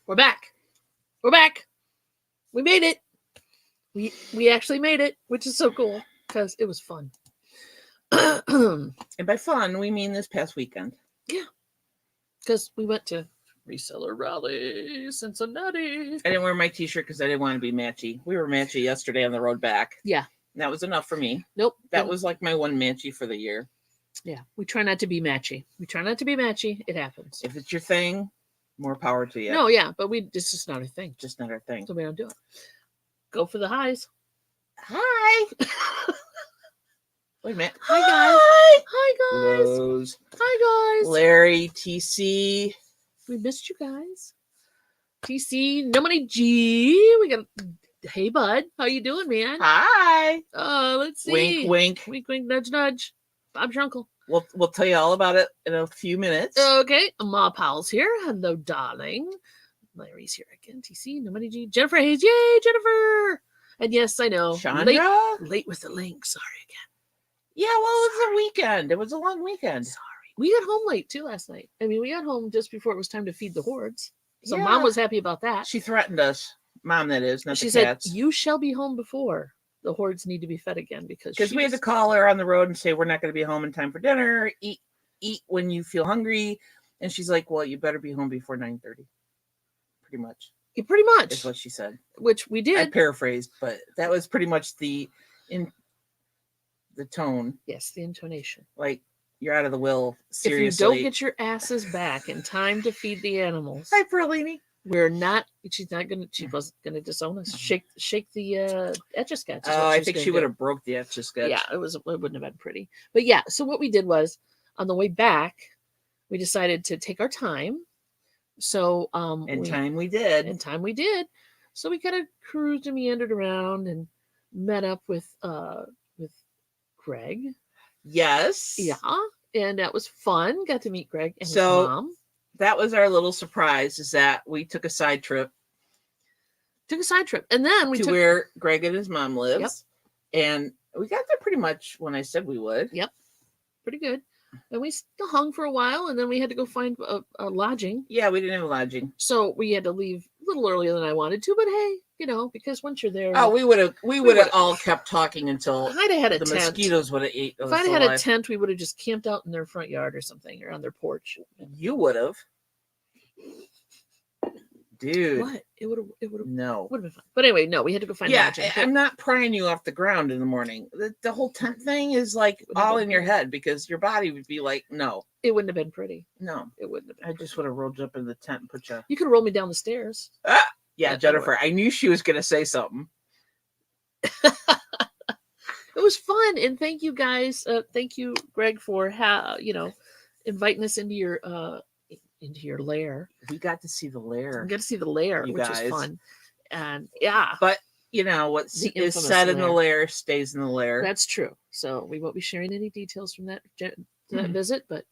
We're back. We're back. We made it. We actually made it, which is so cool because it was fun. And by fun, we mean this past weekend. Yeah. Because we went to Reseller Rally, Cincinnati. I didn't wear my t-shirt because I didn't want to be matchy. We were matchy yesterday on the road back. Yeah. And that was enough for me. Nope. That was like my one matchy for the year. Yeah. We try not to be matchy. It happens. If it's your thing, more power to you. No, yeah. But this is not our thing. Just not our thing. So we don't do it. Go for the highs. Hi. Wait a minute. Hi, guys. Hi, guys. Rose. Hi, guys. Larry, TC. We missed you guys. TC, nobody G. We got. Hey, bud. How you doing, man? Hi. Let's see. Wink, wink. Wink, wink, nudge, nudge. Bob's your uncle. We'll tell you all about it in a few minutes. Okay. Ma Powell's here. Hello, darling. Larry's here again. TC, nobody G. Jennifer Hayes. Yay, Jennifer. And yes, I know. Chandra? Late with the link. Sorry again. Yeah, well, it was a weekend. It was a long weekend. Sorry. We got home late, too, last night. I mean, we got home just before it was time to feed the hordes. So Yeah. Mom was happy about that. She threatened us. Mom, that is, not She the said, cats. you shall be home before the hordes need to be fed again. Because we had to call her on the road and say, we're not going to be home in time for dinner. Eat when you feel hungry. And she's like, well, you better be home before 9:30. Pretty much. Yeah, pretty much. Is what she said. Which we did. I paraphrased, but that was pretty much the tone. Yes, the intonation. Like, you're out of the will. Seriously. If you don't get your asses back in time to feed the animals. Hi, Perlini. She wasn't gonna disown us. Shake the Etch-a-Sketch. Oh, I think she would have broke the Etch-a-Sketch. Yeah, it wouldn't have been pretty. But yeah, so what we did was on the way back, we decided to take our time. So time we did. So we kind of cruised and meandered around and met up with Greg. Yes. Yeah. And that was fun. Got to meet Greg and his mom. That was our little surprise, is that we took a side trip. And then we took where Greg and his mom lives. Yep. And we got there pretty much when I said we would. Yep. Pretty good. And we still hung for a while, and then we had to go find a lodging. Yeah, we didn't have a lodging. So we had to leave a little earlier than I wanted to, but hey, because once you're there. Oh, we would have all kept talking until I'd have had a the tent. Mosquitoes would have ate us. If I'd had a tent, we would have just camped out in their front yard or something, or on their porch. You would have. Dude. What? It would have. No. Would have been fun. But anyway, no, we had to go find lodging. I'm not prying you off the ground in the morning. The whole tent thing is like all in your head, because your body would be like, no. It wouldn't have been pretty. No. It wouldn't have been. I just would have rolled up in the tent and put you. You could have rolled me down the stairs. Yeah, Jennifer. I knew she was going to say something. It was fun, and thank you guys. Thank you, Greg, for inviting us into your lair. We got to see the lair. We got to see the lair, which was fun. And yeah, but what is said in the lair stays in the lair. That's true. So we won't be sharing any details from that visit, but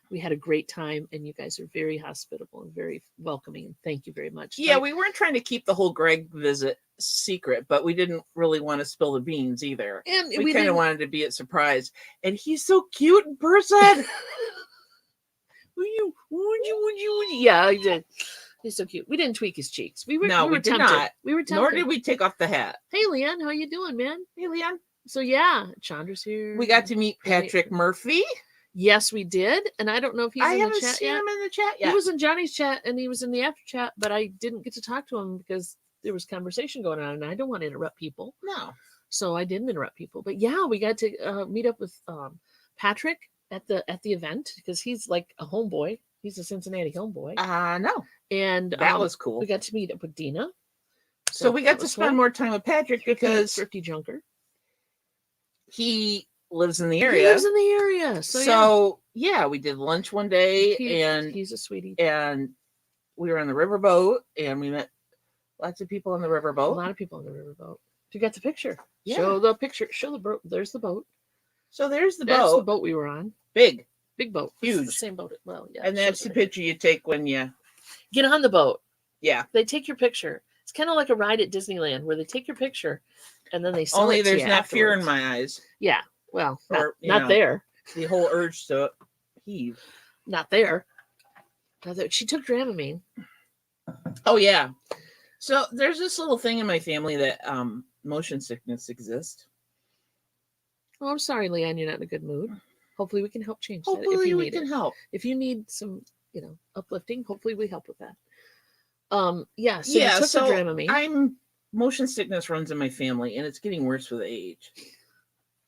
we had a great time, and you guys are very hospitable and very welcoming, and thank you very much. Yeah, we weren't trying to keep the whole Greg visit secret, but we didn't really want to spill the beans either. And we kind of wanted to be a surprise. And he's so cute in person. Would you? Yeah, he did. He's so cute. We didn't tweak his cheeks. We were did tempted. Not. We were tempted. Nor did we take off the hat. Hey, Leanne, how you doing, man? Hey, Leanne. So yeah, Chandra's here. We got to meet Patrick Murphy. Yes, we did. And I don't know if he's in the chat yet. I haven't seen him in the chat yet. He was in Johnny's chat, and he was in the after chat, but I didn't get to talk to him because there was conversation going on, and I don't want to interrupt people. No. So I didn't interrupt people. But yeah, we got to meet up with Patrick at the event, because he's like a homeboy. He's a Cincinnati homeboy. No. And that was cool. We got to meet up with Dina. So we got to spend more time with Patrick because Thrifty Junker. He lives in the area. So yeah, we did lunch one day, and he's a sweetie. And we were on the riverboat, and we met lots of people on the riverboat. A lot of people on the riverboat. You got the picture. Yeah. Show the picture. Show the boat. There's the boat. So there's the boat. That's the boat we were on. Big boat. Huge. The same boat. Well, yeah. And that's the picture you take when you get on the boat. Yeah. They take your picture. It's kind of like a ride at Disneyland where they take your picture and then they sell only it to there's you not afterwards. fear in my eyes. Yeah. Well, not there. The whole urge to heave. Not there. She took Dramamine. Oh yeah. So there's this little thing in my family that motion sickness exists. Oh, I'm sorry, Leanne, you're not in a good mood. Hopefully we can help change that. Hopefully If you we need can it. help. If you need some, uplifting, hopefully we help with that. Yeah, so Yeah, you took so the Dramamine. Motion sickness runs in my family, and it's getting worse with age.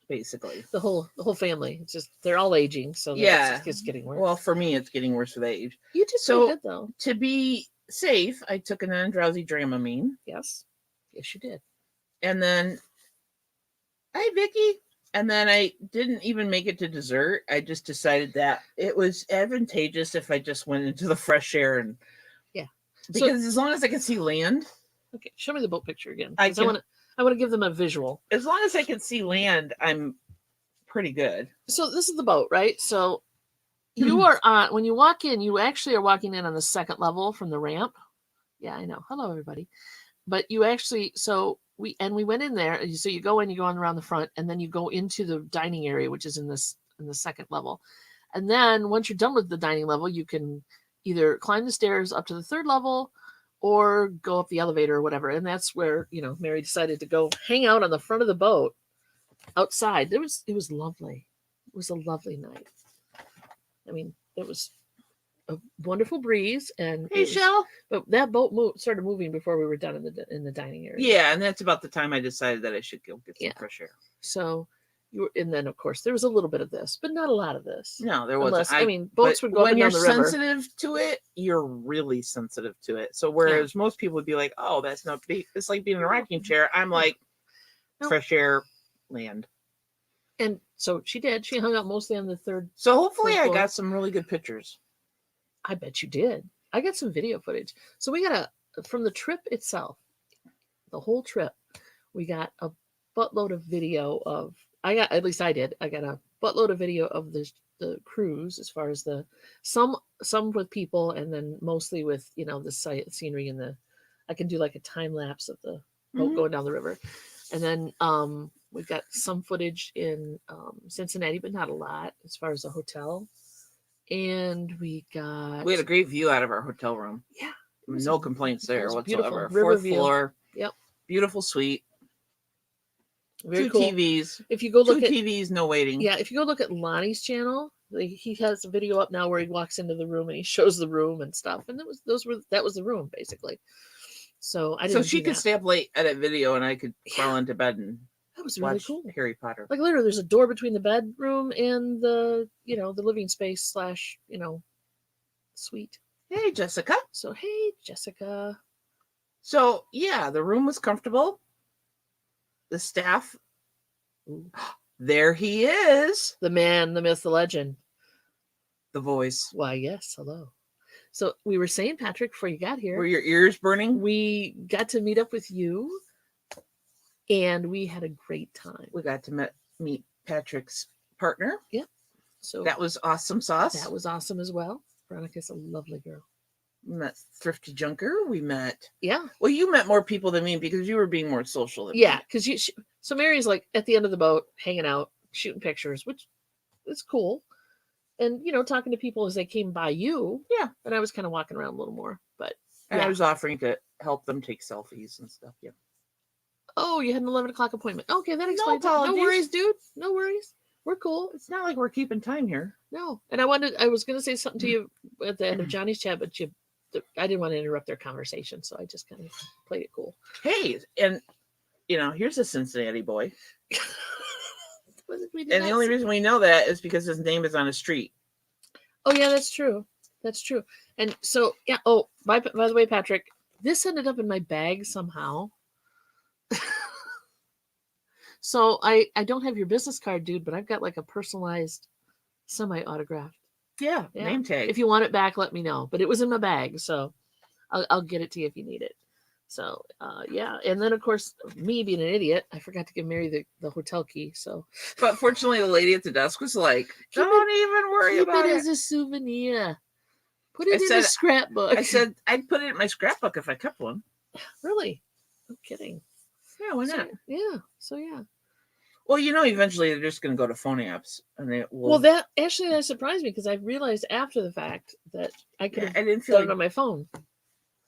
Basically, the whole family. It's just they're all aging, so yeah, it's getting worse. Well, for me, it's getting worse with age. You did so pretty good though. To be safe, I took a non-drowsy Dramamine. Yes, you did. And then, hi Vicky. And then I didn't even make it to dessert. I just decided that it was advantageous if I just went into the fresh air and because as long as I can see land. Okay, show me the boat picture again. I want to give them a visual. As long as I can see land, I'm pretty good. So this is the boat, right? So you are on, when you walk in, you actually are walking in on the second level from the ramp. Yeah, I know. Hello, everybody. But you actually, we went in there. So you go in, you go on around the front, and then you go into the dining area, which is in the second level. And then once you're done with the dining level, you can either climb the stairs up to the third level or go up the elevator or whatever. And that's where, Mary decided to go hang out on the front of the boat outside. It was lovely. It was a lovely night. I mean, it was a wonderful breeze, and but that boat started moving before we were done in the dining area. Yeah, and that's about the time I decided that I should go get some fresh air. So and then of course there was a little bit of this, but not a lot of this. No, there wasn't. Boats would go up and down the river. When you're sensitive to it, you're really sensitive to it. So whereas most people would be like, "Oh, that's not big. It's like being in a rocking chair," I'm like, fresh air, land. And so she did. She hung out mostly on the third. So hopefully I got some really good pictures. I bet you did. I got some video footage. So we got from the trip itself, the whole trip, we got a buttload of video of, at least I did. I got a buttload of video of the cruise, as far as some with people, and then mostly with, the scenery and I can do like a time lapse of the boat going down the river. And then we've got some footage in Cincinnati, but not a lot as far as the hotel. And we had a great view out of our hotel room. Yeah. No complaints there whatsoever. Fourth floor. Yep. Beautiful suite. Very 2 cool. TVs. If you go look at TVs, no waiting. Yeah, if you go look at Lonnie's channel, he has a video up now where he walks into the room and he shows the room and stuff. And that was the room basically. So she could stay up late, edit video, and I could crawl into bed and that was really cool. Harry Potter. Like literally, there's a door between the bedroom and the the living space / suite. Hey, Jessica. So hey, Jessica. So yeah, the room was comfortable. The staff. Ooh. There he is. The man, the myth, the legend. The voice. Why, yes, hello. So we were saying, Patrick, before you got here. Were your ears burning? We got to meet up with you. And we had a great time. We got to meet Patrick's partner. Yeah. So that was awesome sauce. That was awesome as well. Veronica's a lovely girl. We met Thrifty Junker. We met. Yeah. Well, you met more people than me because you were being more social than me. Yeah, because so Mary's like at the end of the boat, hanging out, shooting pictures, which is cool. And, talking to people as they came by you. Yeah. And I was kind of walking around a little more. But I was offering to help them take selfies and stuff. Yeah. Oh, you had an 11 o'clock appointment. Okay, that explains it. No worries, dude. No worries. We're cool. It's not like we're keeping time here. No. And I was going to say something to you at the end of Johnny's chat, but I didn't want to interrupt their conversation, so I just kind of played it cool. Hey, and, here's a Cincinnati boy. And the only reason we know that is because his name is on a street. Oh, yeah, that's true. That's true. And so, yeah. Oh, by the way, Patrick, this ended up in my bag somehow. So I don't have your business card, dude, but I've got like a personalized semi-autographed. Yeah, name tag. If you want it back, let me know. But it was in my bag, so I'll get it to you if you need it. So, yeah. And then, of course, me being an idiot, I forgot to give Mary the hotel key. So, but fortunately, the lady at the desk was like, don't even worry about it. Keep it as a souvenir. Put it in a scrapbook. I said I'd put it in my scrapbook if I kept one. Really? No kidding. Yeah, why not? So, yeah. Well, eventually they're just going to go to phone apps, and they will. Well, that surprised me because I realized after the fact that I could have done it on my phone.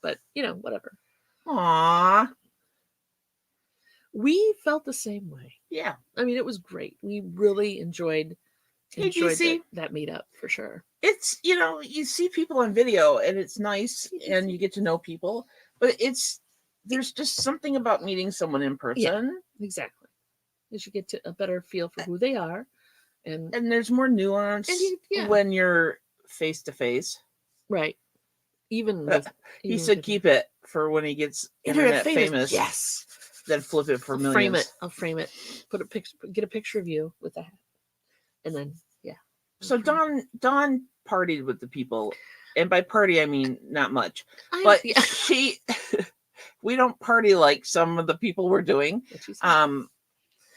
but whatever. Aww. We felt the same way. Yeah. I mean, it was great. We really enjoyed that meetup for sure. It's, you see people on video and it's nice and you get to know people, but there's just something about meeting someone in person. Yeah, exactly. As you get to a better feel for who they are. And there's more nuance when you're face to face. Right. Even he said keep it for when he gets internet famous. Yes. Then flip it for millions. I'll frame it. Put a picture. Get a picture of you with that, and then So Dawn partied with the people, and by party I mean not much. But she, we don't party like some of the people were doing.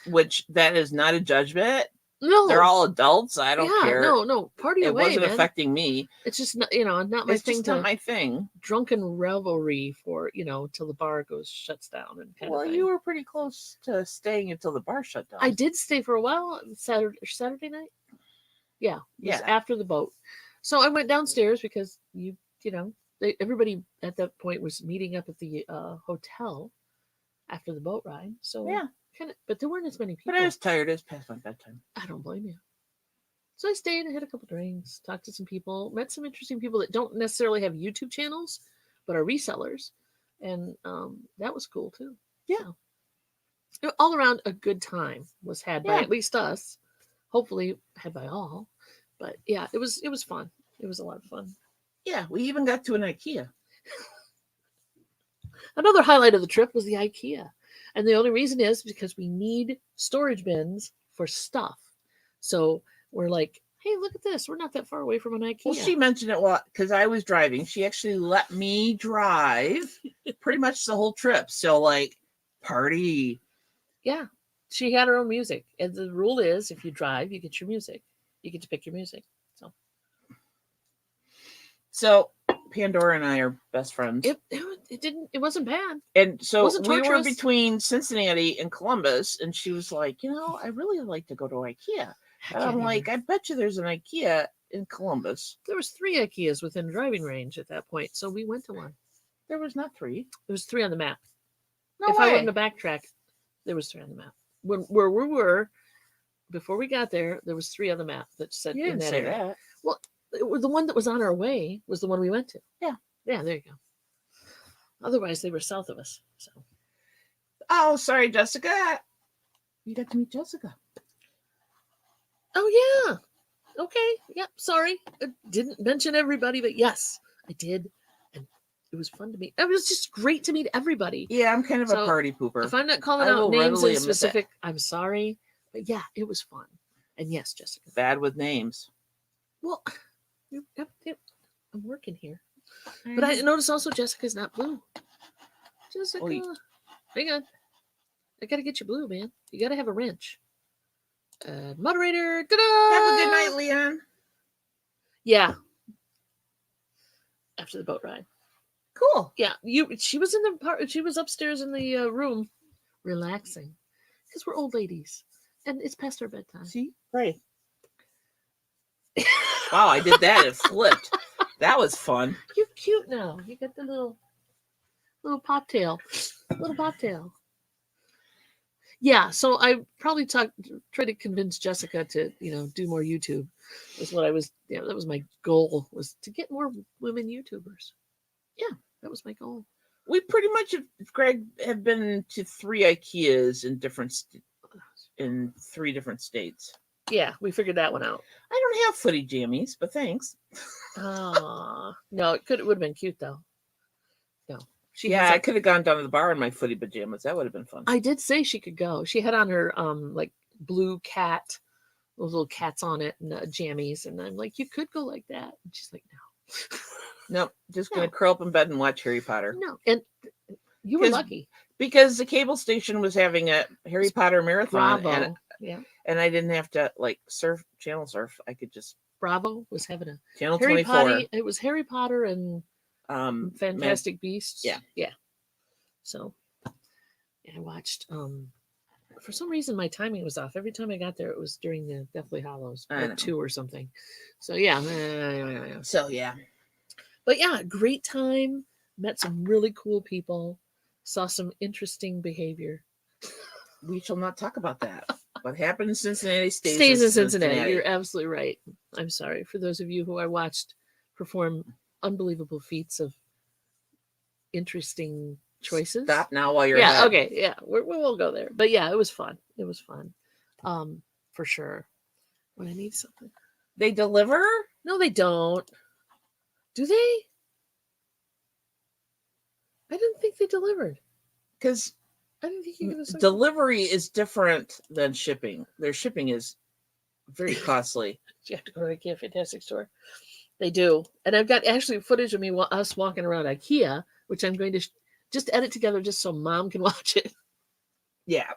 Which that is not a judgment. No, they're all adults. I don't care. No, party away. It wasn't affecting me. It's just not, not my it's thing. Just not my thing. Drunken revelry for till the bar shuts down and kind of thing. You were pretty close to staying until the bar shut down. I did stay for a while. Saturday night. Yeah, it was after the boat. So I went downstairs because everybody at that point was meeting up at the hotel after the boat ride. So but there weren't as many people. But I was tired. It was past my bedtime. I don't blame you. So I stayed. I had a couple drinks, talked to some people, met some interesting people that don't necessarily have YouTube channels, but are resellers, and that was cool too. Yeah. So, all around, a good time was had by at least us. Hopefully, had by all. But yeah, it was fun. It was a lot of fun. Yeah, we even got to an IKEA. Another highlight of the trip was the IKEA. And the only reason is because we need storage bins for stuff. So we're like, hey, look at this. We're not that far away from an IKEA. Well, she mentioned it because I was driving. She actually let me drive pretty much the whole trip. So, party. Yeah. She had her own music. And the rule is, if you drive, you get your music. You get to pick your music. So Pandora and I are best friends. It wasn't bad. And so we were between Cincinnati and Columbus, and she was like, I really like to go to IKEA. And I'm like, I bet you there's an IKEA in Columbus. There was 3 IKEAs within driving range at that point, so we went to one. There was not 3. There was 3 on the map. No way. I wouldn't have backtracked, there was 3 on the map. Where we were, before we got there was 3 on the map that said in that area. That. Well, the one that was on our way was the one we went to. Yeah, there you go. Otherwise, they were south of us. So. Oh, sorry, Jessica. You got to meet Jessica. Oh yeah. Okay. Yep. Sorry, I didn't mention everybody, but yes, I did, and it was fun to meet. It was just great to meet everybody. Yeah, I'm kind of a party pooper. If I'm not calling out names in specific, I'm sorry, but yeah, it was fun. And yes, Jessica. Bad with names. Well. Yep. I'm working here. But I noticed also Jessica's not blue. Jessica. Hang on. I gotta get you blue, man. You gotta have a wrench. Moderator. Ta-da! Have a good night, Leon. Yeah. After the boat ride. Cool. Yeah. She was she was upstairs in the room relaxing. Because we're old ladies. And it's past our bedtime. See? Right. Wow, I did that. It flipped. That was fun. You're cute now. You got the little pop tail. Yeah, so I probably tried to convince Jessica to, do more YouTube. That's what I was, that was my goal, was to get more women YouTubers. Yeah, that was my goal. We pretty much, Greg, have been to 3 IKEAs in 3 different states. Yeah, we figured that one out. I don't have footy jammies, but thanks. No, it would have been cute though. No, I could have gone down to the bar in my footy pajamas. That would have been fun. I did say she could go. She had on her blue cat, those little cats on it, and jammies, and I'm like, you could go like that. And she's like, no. Nope, just gonna curl up in bed and watch Harry Potter. No, and you were lucky because the cable station was having a Harry Potter marathon. Bravo. And I didn't have to channel surf. I could just. Bravo was having a channel 24. It was Harry Potter and Fantastic Beasts. Yeah. So I watched. For some reason, my timing was off. Every time I got there, it was during the Deathly Hallows Part 2 or something. So yeah. So yeah. But yeah, great time. met some really cool people, saw some interesting behavior. We shall not talk about that. What happened in Cincinnati Stays in Cincinnati. You're absolutely right. I'm sorry for those of you who I watched perform unbelievable feats of interesting choices. Stop now while you're yeah ahead. Okay, yeah, we won't go there, but yeah, it was fun. It was fun, for sure. When I need something, They deliver? no, they don't. Do they? I didn't think they delivered. Because I didn't think you could have delivery is different than shipping. Their shipping is very costly. You have to go to the IKEA Fantastic store. They do, and I've got actually footage of us walking around IKEA, which I'm going to just edit together just so Mom can watch it. Yeah,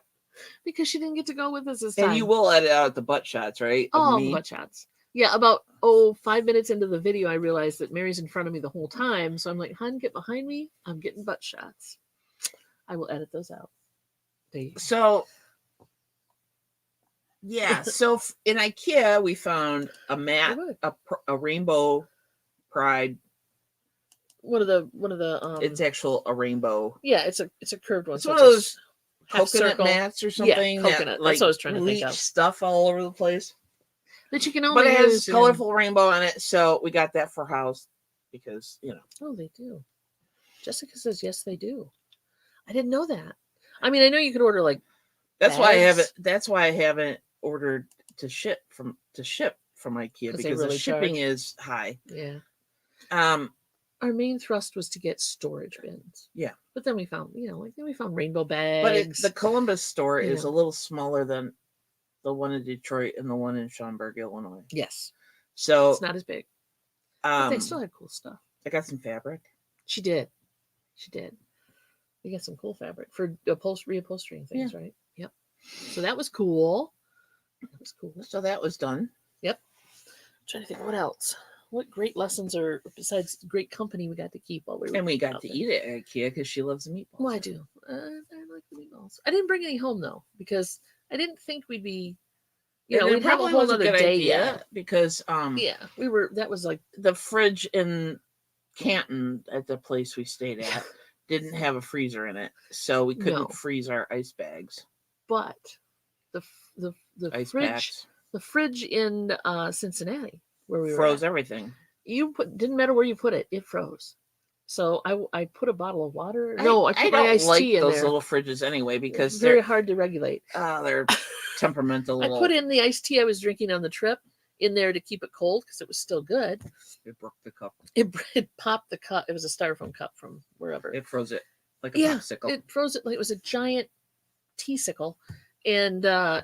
because she didn't get to go with us this time. and you will edit out the butt shots, right? Oh, butt shots. Yeah, about 5 minutes into the video, I realized that Mary's in front of me the whole time. So I'm like, "Hun, get behind me. I'm getting butt shots." I will edit those out. So, yeah. So in IKEA, we found a mat, a rainbow pride. One of the it's actual a rainbow. Yeah, it's a curved one. It's one of those coconut circle mats or something. Yeah, coconut. That, like, that's what I was trying to think of. Stuff all over the place. That you can only But it has use, colorful rainbow on it, so we got that for house because Oh, they do. Jessica says yes, they do. I didn't know that. I mean, I know you could order like. That's bags. Why I haven't. That's why I haven't ordered to ship from IKEA because really the shipping is high. Yeah. Our main thrust was to get storage bins. Yeah. But then we found, we found rainbow bags. But the Columbus store is a little smaller than the one in Detroit and the one in Schaumburg, Illinois. Yes. So it's not as big. But they still had cool stuff. I got some fabric. She did. We got some cool fabric for reupholstering things, right? Yep. So that was cool. So that was done. Yep. I'm trying to think what else. What great lessons are besides the great company we got to keep while we were. And we got to eat it at IKEA because she loves the meatballs. Well, I do. I like the meatballs. I didn't bring any home though because I didn't think we'd be. We'd have a whole other day yet because we were. That was like the fridge in Canton at the place we stayed at didn't have a freezer in it, so we couldn't freeze our ice bags. But the ice fridge, packs. The fridge in Cincinnati where we froze everything. Didn't matter where you put it, it froze. So I put a bottle of water. I put my iced tea in there. Those little fridges anyway because it's very hard to regulate. They're temperamental. I put in the iced tea I was drinking on the trip in there to keep it cold because it was still good. It broke the cup. It popped the cup. It was a styrofoam cup from wherever. It froze it like a popsicle. It froze it like it was a giant tea sickle, and I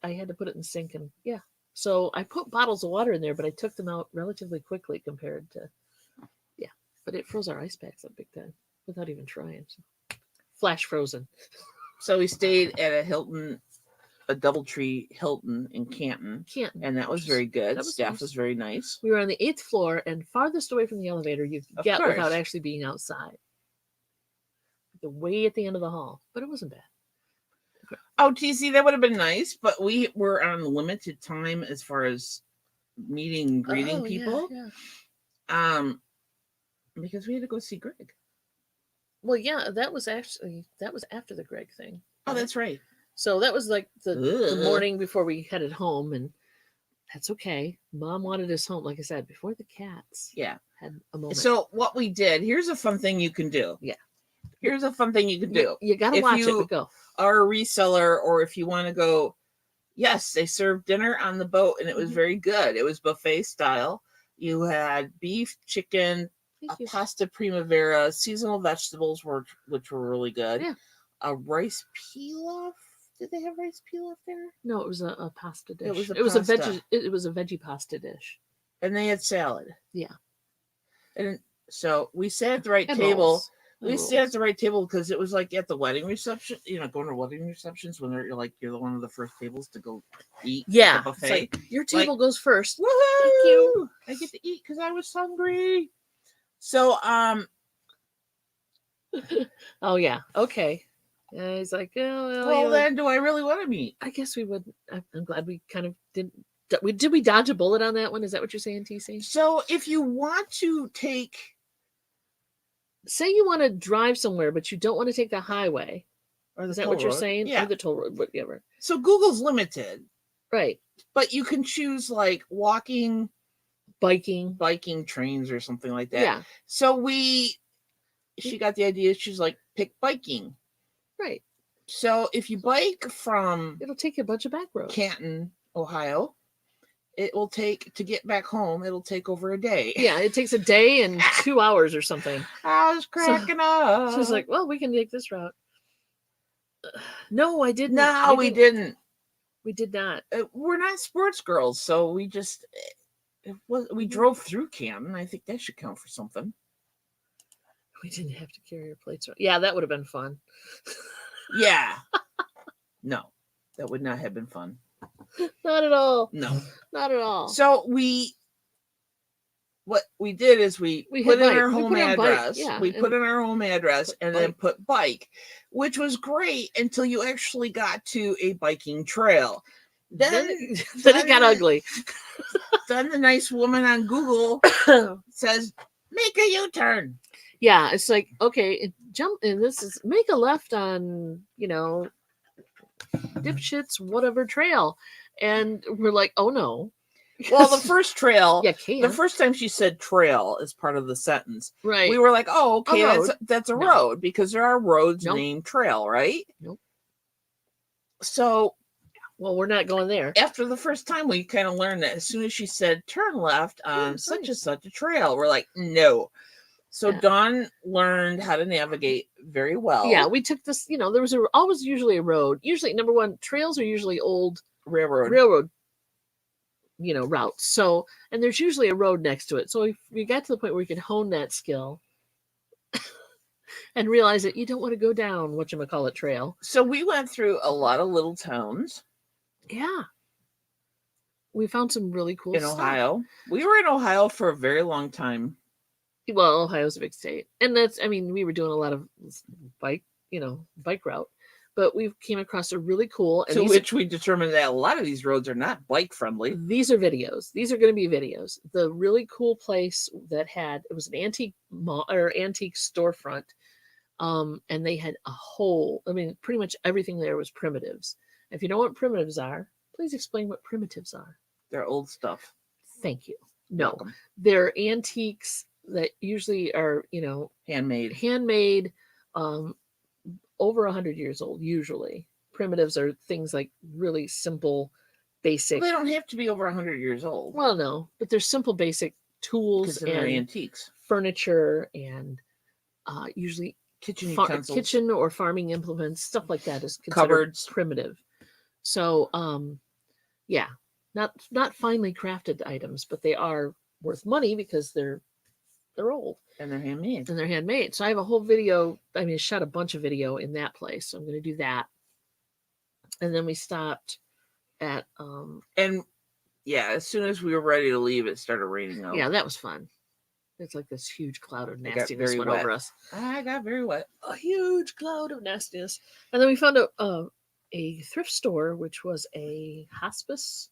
had to put it in the sink and So I put bottles of water in there, but I took them out relatively quickly compared to, but it froze our ice packs up big time without even trying. So. Flash frozen. So we stayed at a Hilton, a DoubleTree Hilton in Canton, and that was very good. Staff was very nice. We were on the 8th floor and farthest away from the elevator you could get without actually being outside. Way at the end of the hall, but it wasn't bad. Oh, TC, that would have been nice, but we were on limited time as far as meeting and greeting people. Yeah. Because we had to go see Greg. Well, yeah, that was after the Greg thing. Oh, that's right. So that was like the morning before we headed home, and that's okay. Mom wanted us home, like I said, before the cats. Had a moment. So what we did, here's a fun thing you can do. Yeah. Here's a fun thing you can do. You gotta watch it, but go. Are a reseller, or if you want to go, yes, they served dinner on the boat and it was very good. It was buffet style. You had beef, chicken, pasta primavera, seasonal vegetables which were really good. Yeah. A rice pilaf. Did they have rice pilaf there? No, it was a pasta dish. It was a veggie pasta dish. And they had salad. Yeah. And so we sat at the right table. Rolls. We sat at the right table because it was like at the wedding reception, going to wedding receptions when you're the one of the first tables to go eat. Yeah. At the buffet. Like, your table goes first. Woohoo! Thank you. I get to eat because I was hungry. So, oh yeah. Okay. He's like, oh, well, then do I really want to meet? I guess we would. I'm glad we kind of didn't. Did we dodge a bullet on that one? Is that what you're saying, TC? So if you want to take say you want to drive somewhere, but you don't want to take the highway. Or the Is that toll what you're road. saying? Yeah. Or the toll road, whatever. So Google's limited. Right. But you can choose like walking, biking, trains or something like that. Yeah. So she got the idea. She's like, pick biking. Right. So if you bike from, it'll take you a bunch of back roads. Canton, Ohio, it will take, to get back home, it'll take over a day. Yeah, it takes a day and 2 hours or something. I was cracking up. She's like, well, we can take this route. No, I didn't. No, we didn't. We did not. We're not sports girls, so we just we drove through Canton. I think that should count for something. We didn't have to carry our plates around. Yeah, that would have been fun. Yeah. No, that would not have been fun. Not at all. No, not at all. So what we did is we put in our home address. Yeah, we put in our home address and then put bike, which was great until you actually got to a biking trail. Then it got ugly. Then the nice woman on Google says, make a U-turn. Yeah, it's like, okay, jump, and this is make a left on, dipshits, whatever trail. And we're like, oh no. Well, the first trail, the first time she said trail as part of the sentence, right? We were like, oh, okay, that's a road, because there are roads named trail, right? Nope. So, well, we're not going there. After the first time, we kind of learned that as soon as she said turn left on such and such a trail, we're like, no. So Dawn learned how to navigate very well. Yeah, we took this, there was always usually a road. Usually, number one, trails are usually old railroad routes. So, and there's usually a road next to it. So we got to the point where we could hone that skill and realize that you don't want to go down whatchamacallit trail. So we went through a lot of little towns. Yeah. We found some really cool stuff. Ohio. We were in Ohio for a very long time. Well, Ohio's a big state. And we were doing a lot of bike route. But we came across a really cool... And we determined that a lot of these roads are not bike-friendly. These are videos. These are going to be videos. The really cool place that it was an antique storefront. And they had pretty much everything there was primitives. If you know what primitives are, please explain what primitives are. They're old stuff. Thank you. No, they're antiques that usually are, handmade, over 100 years old. Usually primitives are things like really simple, basic. Well, they don't have to be over 100 years old. Well, no, but they're simple, basic tools and they're antiques, furniture, and usually kitchen utensils, kitchen or farming implements, stuff like that is considered cupboards, primitive. So, yeah, not finely crafted items, but they are worth money because they're old and they're handmade. So I have a whole video. I shot a bunch of video in that place. So I'm going to do that. And then we stopped at and yeah, as soon as we were ready to leave, it started raining out. Yeah, that was fun. It's like this huge cloud of nastiness went over us. I got very wet. A huge cloud of nastiness. And then we found a thrift store, which was a hospice.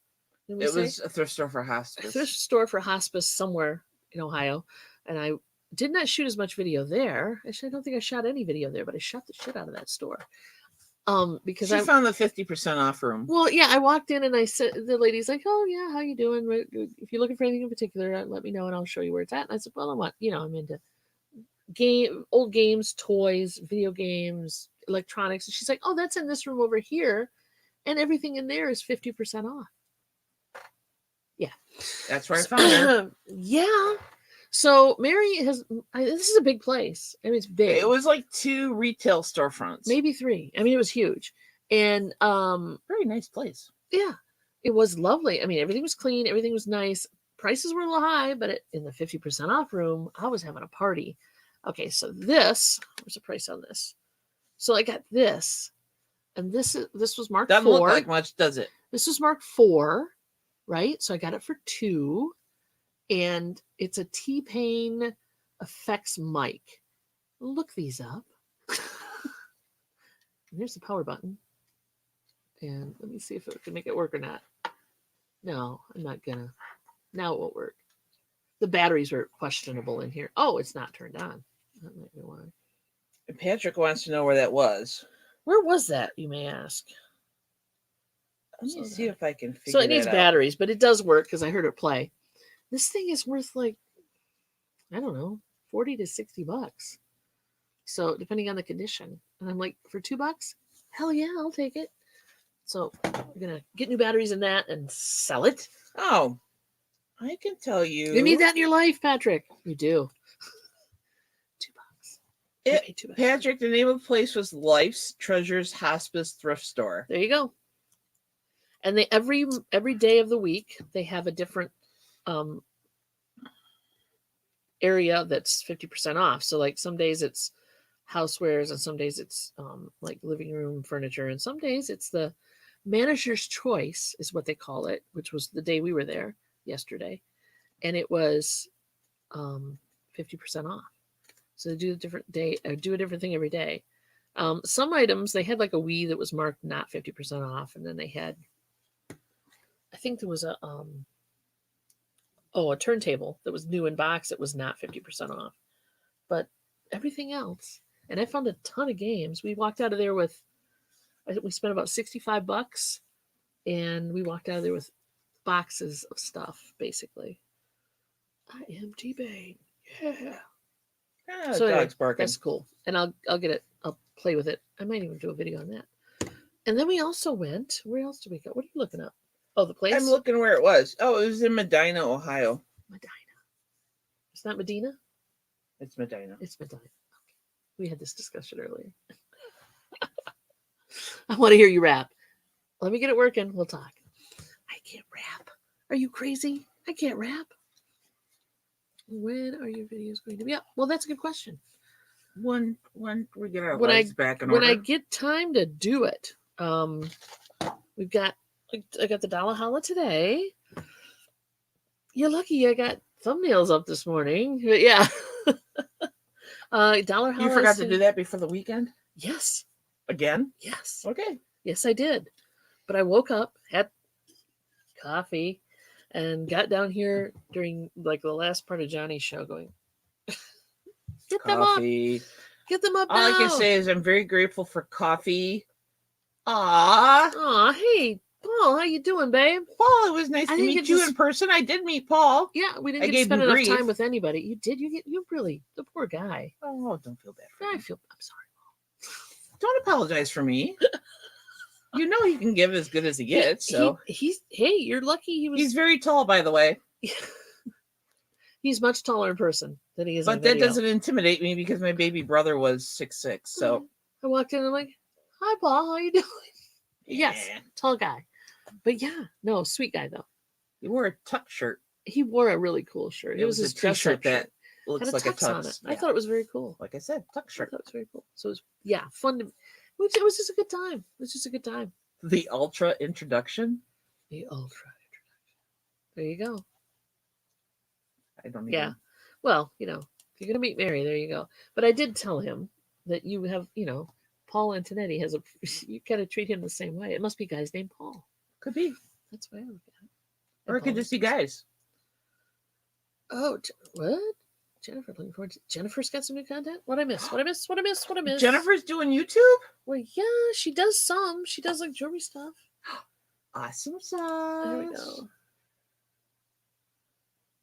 It was a thrift store for hospice. A thrift store for hospice somewhere in Ohio. And I did not shoot as much video there. Actually, I don't think I shot any video there, but I shot the shit out of that store. Because I found the 50% off room. Well, yeah, I walked in and I said, the lady's like, "Oh yeah, how you doing? If you're looking for anything in particular, let me know and I'll show you where it's at." And I said, "Well, I'm into old games, toys, video games, electronics." And she's like, "Oh, that's in this room over here, and everything in there is 50% off." Yeah, that's where I found her. Yeah. So Mary this is a big place. It's big. It was like 2 retail storefronts. Maybe 3. It was huge. And very nice place. Yeah. It was lovely. Everything was clean, everything was nice. Prices were a little high, but in the 50% off room, I was having a party. Okay, so where's the price on this? So I got this. And this was marked 4. Doesn't look like much, does it? This was marked 4, right? So I got it for 2. And it's a T-Pain effects mic. Look these up. Here's the power button. And let me see if it can make it work or not. No, I'm not gonna. Now it won't work. The batteries are questionable in here. Oh, it's not turned on. That might be why. And Patrick wants to know where that was. Where was that, you may ask? Let me see if I can figure So it needs that out. batteries, but it does work because I heard it play. This thing is worth like, I don't know, $40 to $60. So depending on the condition. And I'm like, for $2? Hell yeah, I'll take it. So we're gonna get new batteries in that and sell it. Oh, I can tell you. You need that in your life, Patrick. You do. $2. $2. Patrick, the name of the place was Life's Treasures Hospice Thrift Store. There you go. And they every day of the week they have a different area that's 50% off. So like some days it's housewares, and some days it's like living room furniture, and some days it's the manager's choice is what they call it, which was the day we were there yesterday, and it was 50% off. So they do a different day, or do a different thing every day. Some items they had like a Wii that was marked not 50% off, and then they had, I think there was a turntable that was new in box. It was not 50% off, but everything else. And I found a ton of games. We walked out of there with, we spent about $65, and we walked out of there with boxes of stuff. Basically, I am T-Bane. Yeah. So dog's barking. That's cool, and I'll get it. I'll play with it. I might even do a video on that. And then we also went. Where else did we go? What are you looking up? Oh, the place. I'm looking where it was. Oh, it was in Medina, Ohio. Medina. It's not Medina. It's Medina. It's Medina. Okay. We had this discussion earlier. I want to hear you rap. Let me get it working. We'll talk. I can't rap. Are you crazy? I can't rap. When are your videos going to be up? Well, that's a good question. When we get our lives back in order. When I get time to do it, we've got. I got the Dollar Holla today. You're lucky I got thumbnails up this morning. But yeah. Dollar Holla. You forgot to do that before the weekend? Yes. Again? Yes. Okay. Yes, I did. But I woke up, had coffee, and got down here during like the last part of Johnny's show going, get them up. Get them up now. All I can say is I'm very grateful for coffee. Aw, hey, Paul, how you doing, babe? Paul, it was nice to meet you in person. I did meet Paul. Yeah, we didn't get to spend enough time with anybody. You did. You really, the poor guy. Oh, don't feel bad for me. I'm sorry. Don't apologize for me. You know he can give as good as he gets. So hey, you're lucky. He's very tall, by the way. He's much taller in person than he is. But that doesn't intimidate me because my baby brother was 6'6". So I walked in and I'm like, "Hi, Paul. How you doing?" Yes, tall guy. But yeah, no, sweet guy though. He wore a tux shirt. He wore a really cool shirt. It was his dress shirt that looks like a tux on it. Yeah. I thought it was very cool. Like I said, tux shirt. That was very cool. So it was fun to. It was just a good time. It was just a good time. The ultra introduction. The ultra introduction. There you go. I don't even. Yeah. Well, if you're gonna meet Mary, there you go. But I did tell him that you have, Paul Antonetti has you kind of treat him the same way. It must be guys named Paul. Could be. That's why I look at it. Or it could just be guys. Oh, what? Jennifer, looking forward to Jennifer's got some new content. What I miss? Jennifer's doing YouTube? Well, yeah, she does some. She does like jewelry stuff. Awesome sauce. There we go.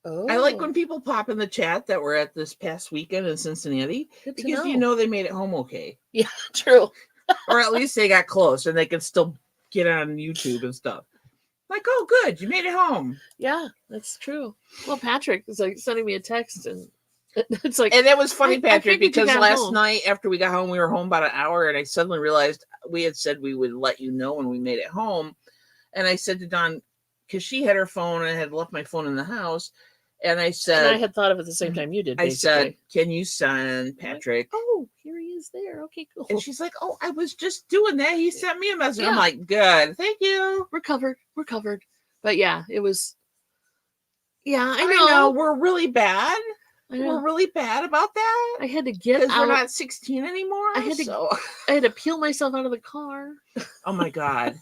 Oh. I like when people pop in the chat that were at this past weekend in Cincinnati because they made it home okay. Yeah, true. Or at least they got close and they can still get on YouTube and stuff. Like, oh, good, you made it home. Yeah, that's true. Well, Patrick is like sending me a text and it's like, and it was funny, Patrick, because last night after we got home, we were home about an hour, and I suddenly realized we had said we would let you know when we made it home. And I said to Dawn, because she had her phone and I had left my phone in the house, and I said, and I had thought of it the same time you did. Basically. I said, can you send Patrick? Oh, here he is there. Okay, cool. And she's like, oh, I was just doing that. He sent me a message. Yeah. I'm like, good, thank you. We're covered. But yeah, it was. Yeah, I know. We're really bad. We're really bad about that. I had to get because we're not 16 anymore. I had to peel myself out of the car. Oh my god!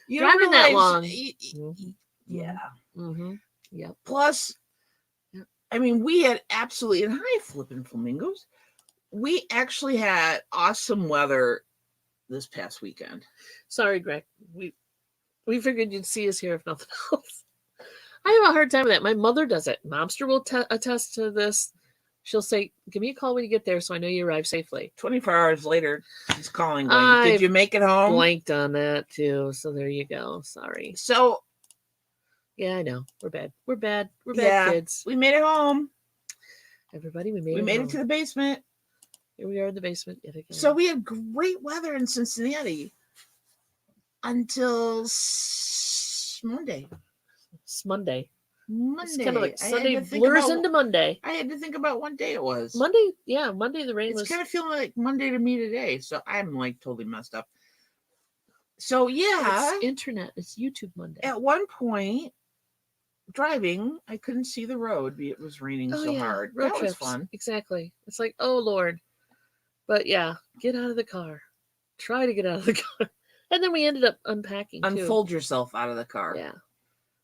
You driving that long? Yeah. Mm-hmm. Yeah. Plus, I mean, we had absolutely, and hi, flipping flamingos. we actually had awesome weather this past weekend. Sorry, Greg. We figured you'd see us here if nothing else. I have a hard time with that. My mother does it. MoMster will attest to this. She'll say, "Give me a call when you get there, so I know you arrive safely." 24 hours later, he's calling. Going, did you make it home? Blanked on that too. So there you go. Sorry. So yeah, I know. We're bad. We're bad. We're bad kids. We made it home. Everybody, we made it to the basement. Here we are in the basement yet again. So we had great weather in Cincinnati until Monday. It's Monday. It's kind of like Sunday blurs into Monday. I had to think about what day it was. Monday, yeah, Monday the rain was. It's kind of feeling like Monday to me today, so I'm like totally messed up. So yeah, it's internet. It's YouTube Monday. At one point, driving, I couldn't see the road. It was raining so hard. Road that trips. was fun. Exactly. It's like, oh Lord, but yeah, get out of the car. Try to get out of the car, and then we ended up unpacking. Unfold yourself out of the car. Yeah.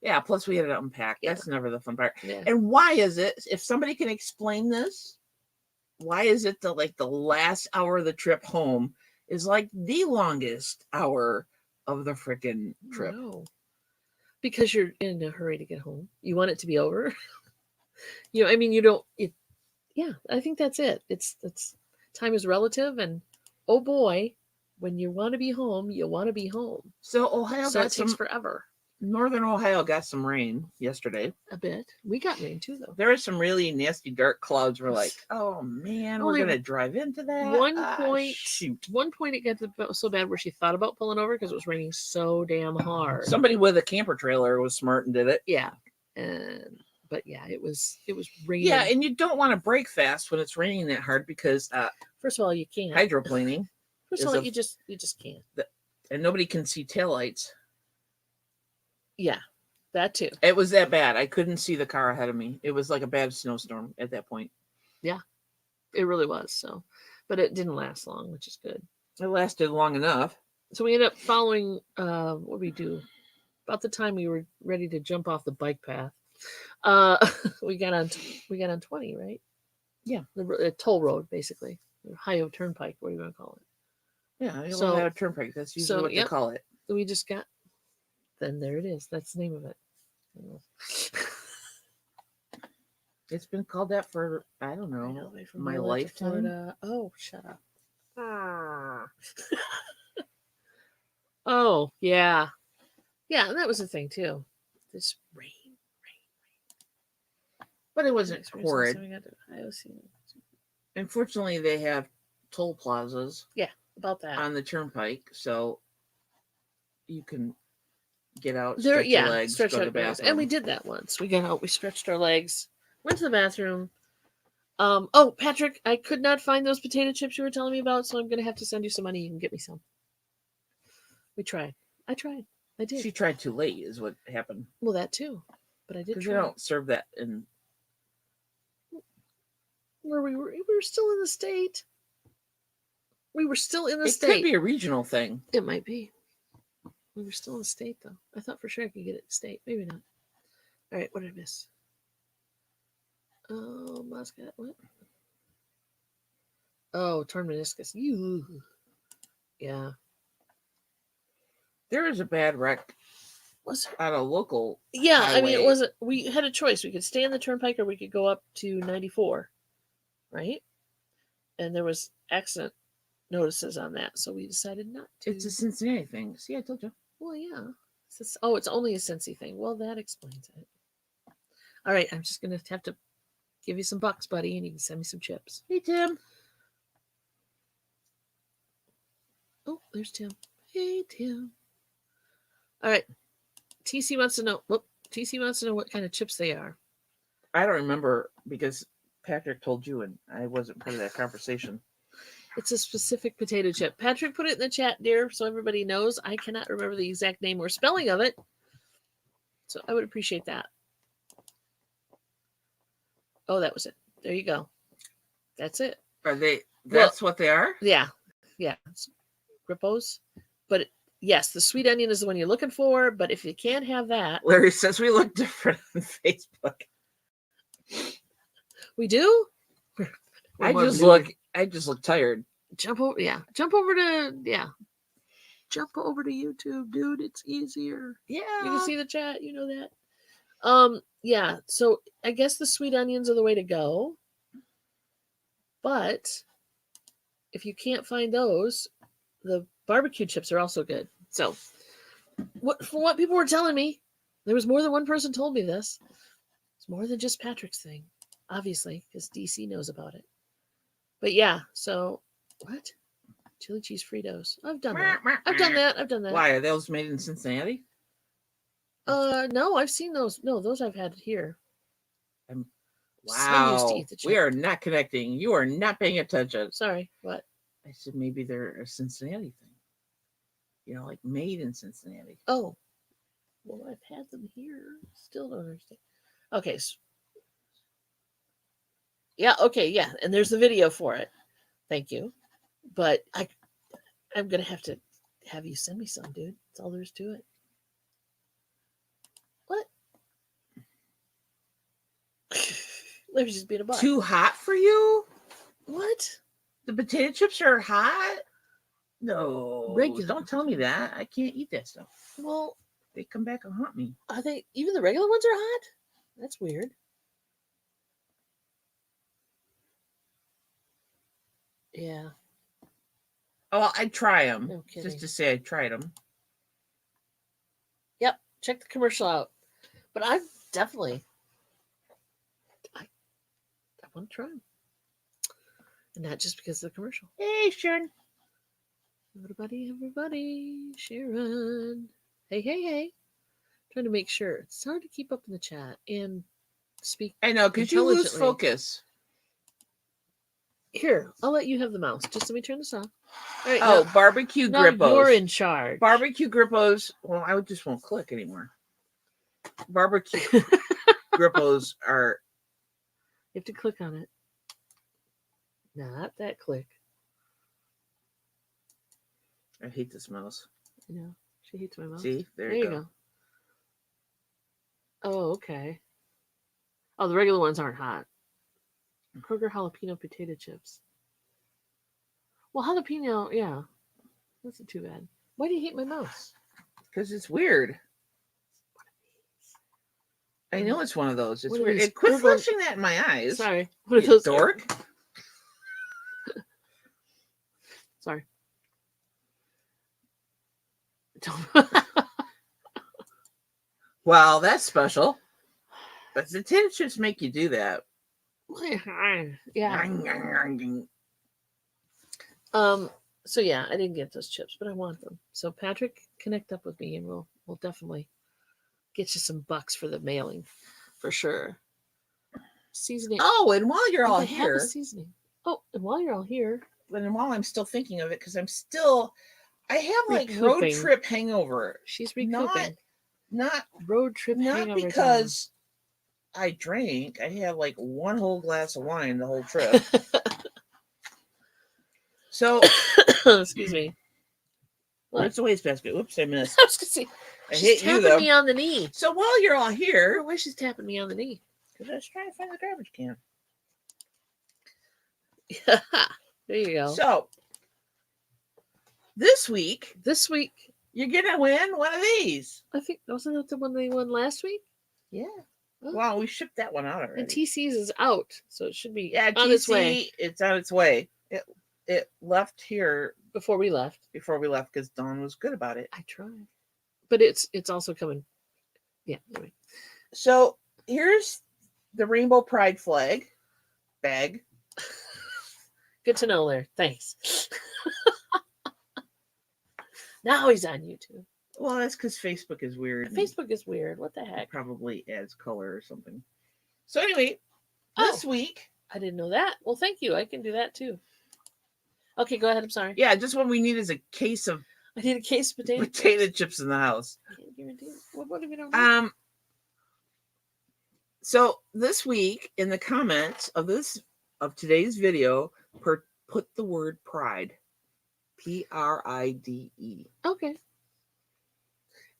Yeah, plus we had to unpack. That's never the fun part. Yeah. And why is it, if somebody can explain this, why is it that like the last hour of the trip home is like the longest hour of the freaking trip? No. Because you're in a hurry to get home. You want it to be over. I mean, you don't, yeah, I think that's it. It's time is relative, and oh boy, when you want to be home, you want to be home. So Ohio it takes forever. Northern Ohio got some rain yesterday. A bit. We got rain too, though. There were some really nasty dark clouds. We're like, oh man, we're gonna drive into that. One point it got so bad where she thought about pulling over because it was raining so damn hard. Somebody with a camper trailer was smart and did it. Yeah, but yeah, it was raining. Yeah, and you don't want to brake fast when it's raining that hard because first of all, you can't hydroplaning. First of all, you just can't. And nobody can see taillights. Yeah, that too. It was that bad. I couldn't see the car ahead of me. It was like a bad snowstorm at that point. Yeah, it really was. So, but it didn't last long, which is good. It lasted long enough. So we ended up following, what we do? About the time we were ready to jump off the bike path, we got on 20, right? Yeah. The toll road, basically. The Ohio Turnpike, what do you want to call it? Yeah, Ohio Turnpike. That's usually what they call it. We just got... Then there it is. That's the name of it. It's been called that for, I don't know my lifetime. Oh, shut up. Oh, yeah. Yeah, and that was the thing, too. This rain. But it wasn't horrid. Unfortunately, they have toll plazas. Yeah, about that. On the turnpike, so you can get out, stretch your legs, go to the bathroom. And we did that once. We got out, we stretched our legs, went to the bathroom. Oh, Patrick, I could not find those potato chips you were telling me about, so I'm going to have to send you some money. You can get me some. We tried. I tried. I did. She tried too late is what happened. Well, that too. But I did try. Because they don't serve that in... Where we were still in the state. We were still in the state. It could be a regional thing. It might be. We were still in the state, though. I thought for sure I could get it in state. Maybe not. All right, what did I miss? Oh, Muscat. What? Oh, torn meniscus. Yeah. There was a bad wreck. Was at a local. Yeah, highway. I mean, it wasn't. We had a choice. We could stay on the turnpike or we could go up to 94, right? And there was accident notices on that, so we decided not to. It's a Cincinnati thing. See, I told you. Well, yeah. It's only a Cincy thing. Well, that explains it. All right, I'm just gonna have to give you some bucks, buddy, and you can send me some chips. Hey, Tim. Oh, there's Tim. Hey, Tim. All right. TC wants to know. TC wants to know what kind of chips they are. I don't remember because Patrick told you, and I wasn't part of that conversation. It's a specific potato chip. Patrick put it in the chat, dear, so everybody knows. I cannot remember the exact name or spelling of it, so I would appreciate that. Oh, that was it. There you go. That's it. Are they? That's what they are? Yeah. It's Grippos. But yes, the sweet onion is the one you're looking for, but if you can't have that... Larry says we look different on Facebook. We do? I just look I just look tired. Jump over to YouTube, dude. It's easier. Yeah. You can see the chat, you know that. Yeah, so I guess the sweet onions are the way to go. But if you can't find those, the barbecue chips are also good. So from what people were telling me, there was more than one person told me this. It's more than just Patrick's thing, obviously, because DC knows about it. But yeah, so what? Chili cheese Fritos. I've done that. I've done that. Why are those made in Cincinnati? No, I've seen those. No, those I've had here. Wow. So used to eat the chip. We are not connecting. You are not paying attention. Sorry, what? I said maybe they're a Cincinnati thing. You know, like made in Cincinnati. Oh. Well, I've had them here. Still don't understand. Okay. Yeah, okay, yeah. And there's the video for it. Thank you. But I'm going to have you send me some, dude. That's all there is to it. What? Larry's just being a butt. Too hot for you? What? The potato chips are hot? No. Regular. Don't tell me that. I can't eat that stuff. Well, they come back and haunt me. Are they even the regular ones are hot? That's weird. Yeah. Oh, I'd try them. No kidding. Just to say I tried them. Yep. Check the commercial out. But I definitely I want to try them. And not just because of the commercial. Hey, Sharon. Everybody. Sharon. Hey. Trying to make sure. It's hard to keep up in the chat and speak. I know, because you lose focus. Here, I'll let you have the mouse. Just let me turn this off. All right, now, barbecue grippos. You're in charge. Barbecue grippos. Well, I just won't click anymore. Barbecue grippos are. You have to click on it. Not that click. I hate this mouse. I know. She hates my mouse. See? There you go. Oh, okay. Oh, the regular ones aren't hot. Kroger jalapeno potato chips. Well, jalapeno, yeah. That's not too bad. Why do you hate my mouse? Because it's weird. I know it's one of those. It's weird. It quit flashing that in my eyes. Sorry. What are those? Dork. Sorry. Wow, that's special. But the potato chips make you do that. Yeah. So yeah, I didn't get those chips, but I want them. So Patrick, connect up with me and we'll definitely get you some bucks for the mailing for sure. Seasoning. Oh, and while you're all here. Seasoning. Oh, and while you're all here. And while I'm still thinking of it, because I have like road trip hangover. She's recouping. Not road trip hangover. Not because I drank. I had like one whole glass of wine the whole trip. So, excuse me. Where's the wastebasket? Whoops, I missed. I was gonna say, she's tapping me on the knee. So while you're all here, why she's tapping me on the knee? Because I was trying to find the garbage can. There you go. So this week, you're gonna win one of these. I think wasn't that the one they won last week? Yeah. Oh. Well, we shipped that one out already. And TC's is out, so it should be on its way. It's on its way. It left here before we left because Dawn was good about it. I tried, but it's also coming. Yeah. Anyway. So here's the Rainbow Pride flag bag. Good to know, Larry. Thanks. Now he's on YouTube. Well, that's because Facebook is weird. Facebook is weird. What the heck? It probably adds color or something. So anyway, this week. I didn't know that. Well, thank you. I can do that too. Okay, go ahead. I'm sorry. Yeah, just what we need is a case of. I need a case of potato chips in the house. What do we know? So this week in the comments of today's video, put the word pride. PRIDE. Okay.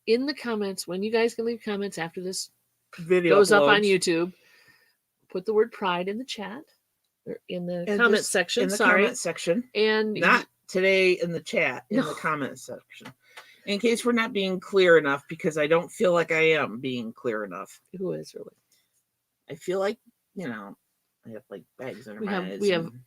In the comments, when you guys can leave comments after this video goes up on YouTube, put the word pride in the chat. in the And comment just section. in the Sorry. comment section. And Not today in the chat, in the comment section. In case we're not being clear enough, because I don't feel like I am being clear enough. Who is really? I feel like, I have like bags under my eyes.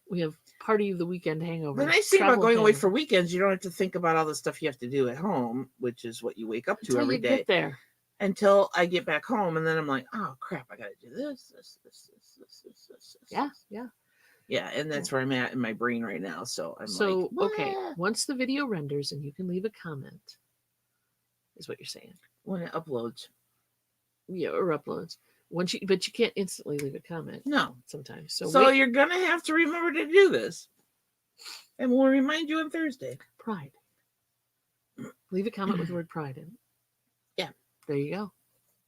We have party of the weekend hangover. The nice thing about going away for weekends, you don't have to think about all the stuff you have to do at home, which is what you wake up to every day. Get there. Until I get back home, and then I'm like, oh crap, I got to do this. Yeah, and that's where I'm at in my brain right now. So I'm like, okay, once the video renders and you can leave a comment, is what you're saying. When it uploads. Yeah, or uploads. But you can't instantly leave a comment. No. Sometimes. So you're gonna have to remember to do this. And we'll remind you on Thursday. Pride. Leave a comment with the word pride in it. Yeah. There you go.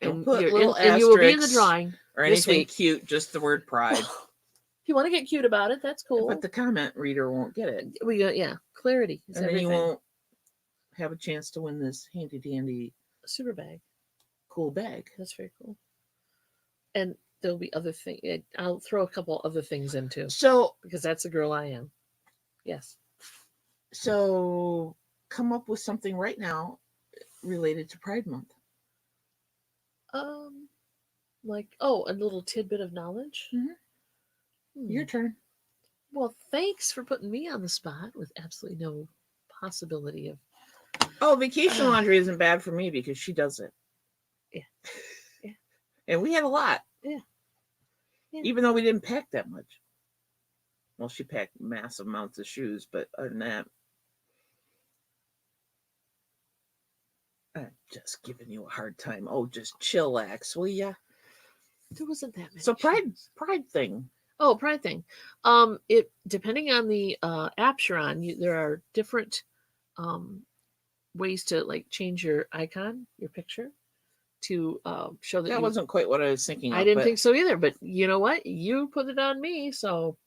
And put little and you will be in the drawing or anything cute, just the word pride. If you want to get cute about it, that's cool. But the comment reader won't get it. We got clarity. And then you won't have a chance to win this handy dandy super bag. Cool bag. That's very cool. And there'll be other things. I'll throw a couple other things in too. So because that's the girl I am. Yes. So come up with something right now related to Pride Month. Like a little tidbit of knowledge. Mm-hmm. Your turn. Well, thanks for putting me on the spot with absolutely no possibility of. Oh, vacation laundry isn't bad for me because she does it. Yeah. And we had a lot. Yeah. Even though we didn't pack that much. Well, she packed massive amounts of shoes, but other than that, I'm just giving you a hard time. Oh, just chillax, will ya? There wasn't that many. So pride thing. Oh, pride thing. It depending on the apps you're on, there are different ways to like change your icon, your picture, to show that. That wasn't quite what I was thinking of. I didn't think so either, but you know what? You put it on me, so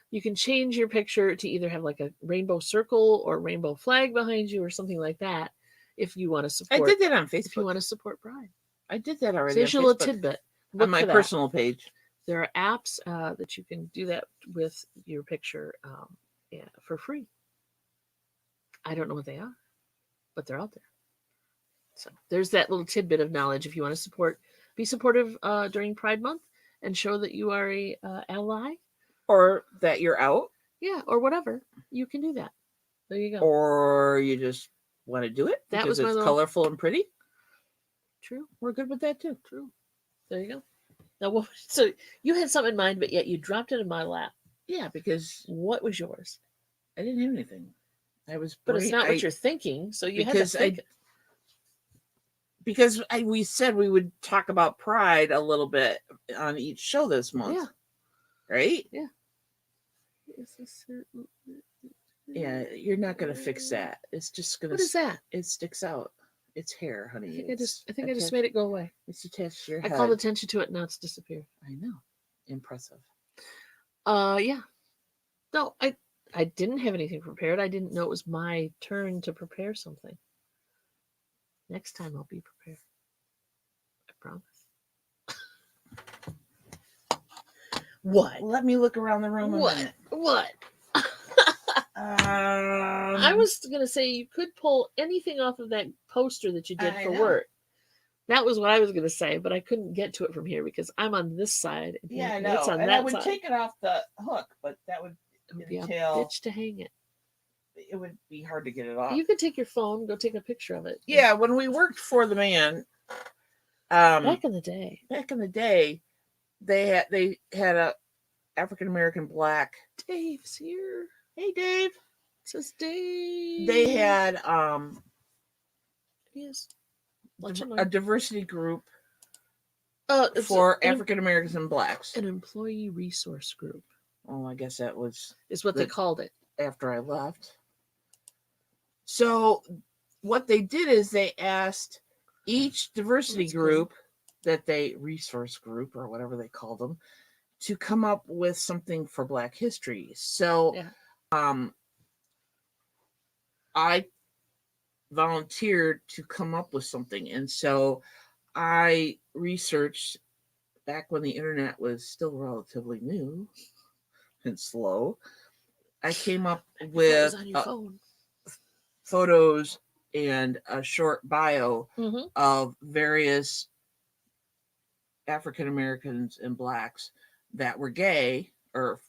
you can change your picture to either have like a rainbow circle or rainbow flag behind you or something like that if you want to support. I did that on Facebook. If you want to support Pride. I did that already. So there's your little tidbit. On my personal page. There are apps that you can do that with your picture for free. I don't know what they are, but they're out there. So there's that little tidbit of knowledge. If you want to be supportive during Pride Month and show that you are a ally. Or that you're out. Yeah, or whatever. You can do that. There you go. Or you just want to do it because it's colorful and pretty. True. We're good with that too. True. There you go. Now, so you had something in mind, but yet you dropped it in my lap. Yeah, because what was yours? I didn't have anything. But it's not what you're thinking, so you had to think it. Because we said we would talk about Pride a little bit on each show this month. Yeah. Right? Yeah. Yeah, you're not going to fix that. It's just going to... What is that? It sticks out. It's hair, honey. I think I just made it go away. It's attached to your head. I called attention to it, now it's disappeared. I know. Impressive. Yeah. No, I didn't have anything prepared. I didn't know it was my turn to prepare something. Next time I'll be prepared. I promise. What? Let me look around the room a minute. What? I was going to say you could pull anything off of that poster that you did for work. That was what I was going to say, but I couldn't get to it from here because I'm on this side. Yeah, I know. And I would take it off the hook, but that would be a bitch to hang it. It would be hard to get it off. You could take your phone, go take a picture of it. Yeah, when we worked for the man, back in the day, they had a African American black. Dave's here. Hey, Dave. It says Dave. They had yes, a diversity group for African Americans and blacks. An employee resource group. Oh, I guess that is what they called it after I left. So what they did is they asked each diversity group resource group or whatever they called them to come up with something for Black history. So I volunteered to come up with something. And so I researched back when the internet was still relatively new and slow, I came up with on your phone. photos and a short bio of various African Americans and blacks that were gay or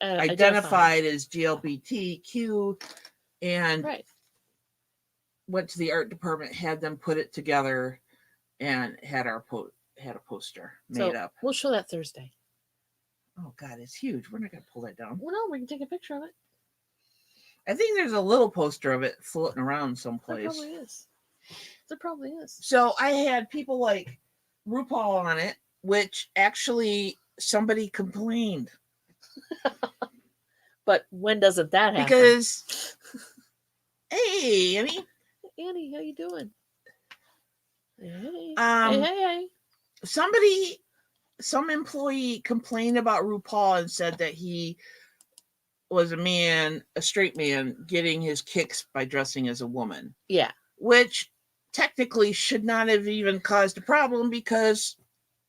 identified as GLBTQ, and went to the art department, had them put it together, and had a poster made up. We'll show that Thursday. Oh God, it's huge. We're not gonna pull that down. Well, no, we can take a picture of it. I think there's a little poster of it floating around someplace. There probably is. So I had people like RuPaul on it, which actually somebody complained. But when doesn't that happen? Because, hey, Annie. Annie, how you doing? Hey. Hey. Some employee complained about RuPaul and said that he was a straight man, getting his kicks by dressing as a woman. Yeah. Which technically should not have even caused a problem, because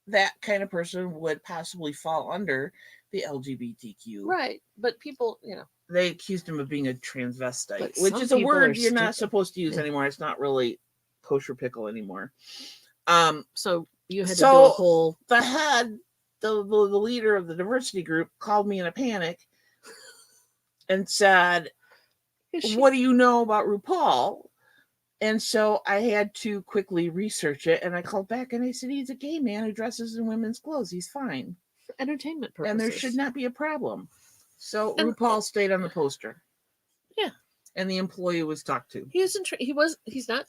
that kind of person would possibly fall under the LGBTQ. Right. But people, they accused him of being a transvestite, which is a word you're not supposed to use anymore. It's not really kosher pickle anymore. So you had to do a whole... The leader of the diversity group called me in a panic and said, what do you know about RuPaul? And so I had to quickly research it, and I called back and I said, he's a gay man who dresses in women's clothes. He's fine. For entertainment purposes. And there should not be a problem. So RuPaul stayed on the poster. Yeah. And the employee was talked to. He's not,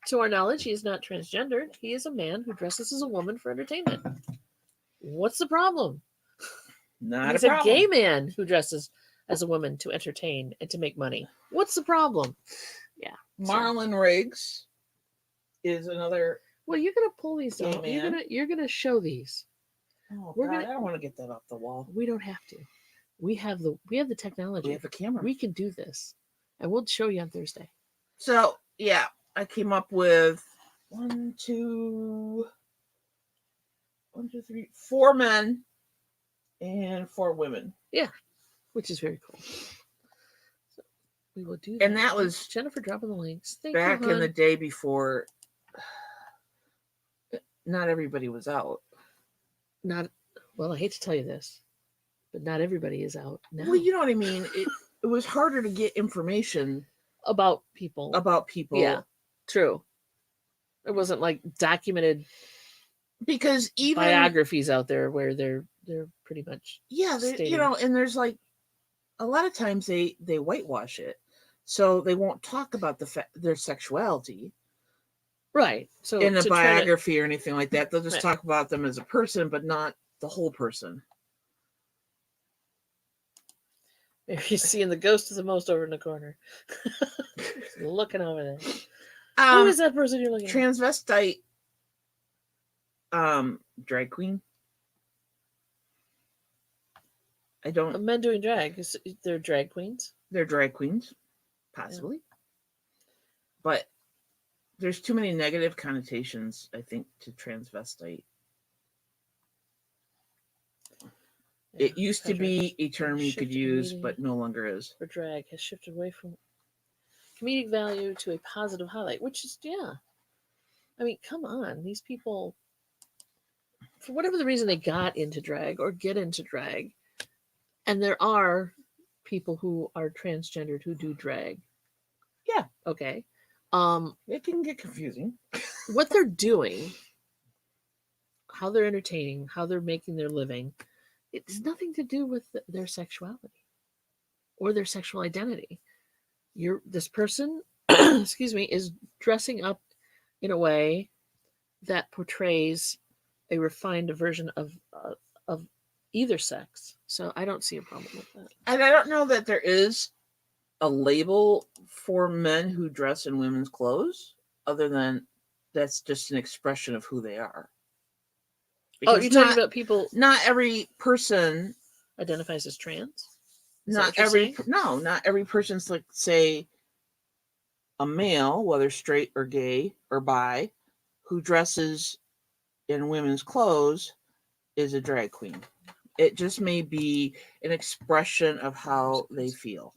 to our knowledge, he is not transgendered. He is a man who dresses as a woman for entertainment. What's the problem? Not a problem. He's a gay man who dresses as a woman to entertain and to make money. What's the problem? Yeah. Marlon Riggs is another... Well, you're going to pull these out. You're gonna show these. Oh, God, I don't want to get that off the wall. We don't have to. We have the technology. We have a camera. We can do this. And we'll show you on Thursday. So, yeah, I came up with 4 men and 4 women. Yeah, which is very cool. So we will do that. And that was Jennifer dropping the links. Back in the day before not everybody was out. Well, I hate to tell you this, but not everybody is out now. Well, you know what I mean. It was harder to get information about people. Yeah, true. It wasn't like documented, because even biographies out there where they're pretty much and there's like a lot of times they whitewash it, so they won't talk about their sexuality. Right. So in a biography or anything like that, they'll just talk about them as a person, but not the whole person. Maybe you're seeing the ghost of the most over in the corner. Looking over there. Who is that person you're looking at? Transvestite drag queen. I don't... Men doing drag. They're drag queens? They're drag queens. Possibly. Yeah. But there's too many negative connotations, I think, to transvestite. Yeah, it used to be a term you could use, but no longer is. For drag has shifted away from comedic value to a positive highlight, which is, I mean, come on. These people, for whatever the reason they got into drag or get into drag, and there are people who are transgendered who do drag. Yeah. Okay. It can get confusing. What they're doing, how they're entertaining, how they're making their living, it's nothing to do with their sexuality or their sexual identity. This person, excuse me, is dressing up in a way that portrays a refined version of either sex. So I don't see a problem with that. And I don't know that there is a label for men who dress in women's clothes, other than that's just an expression of who they are. Because you're talking about people... Not every person identifies as trans? Not every person's, like, say, a male, whether straight or gay or bi, who dresses in women's clothes is a drag queen. It just may be an expression of how they feel.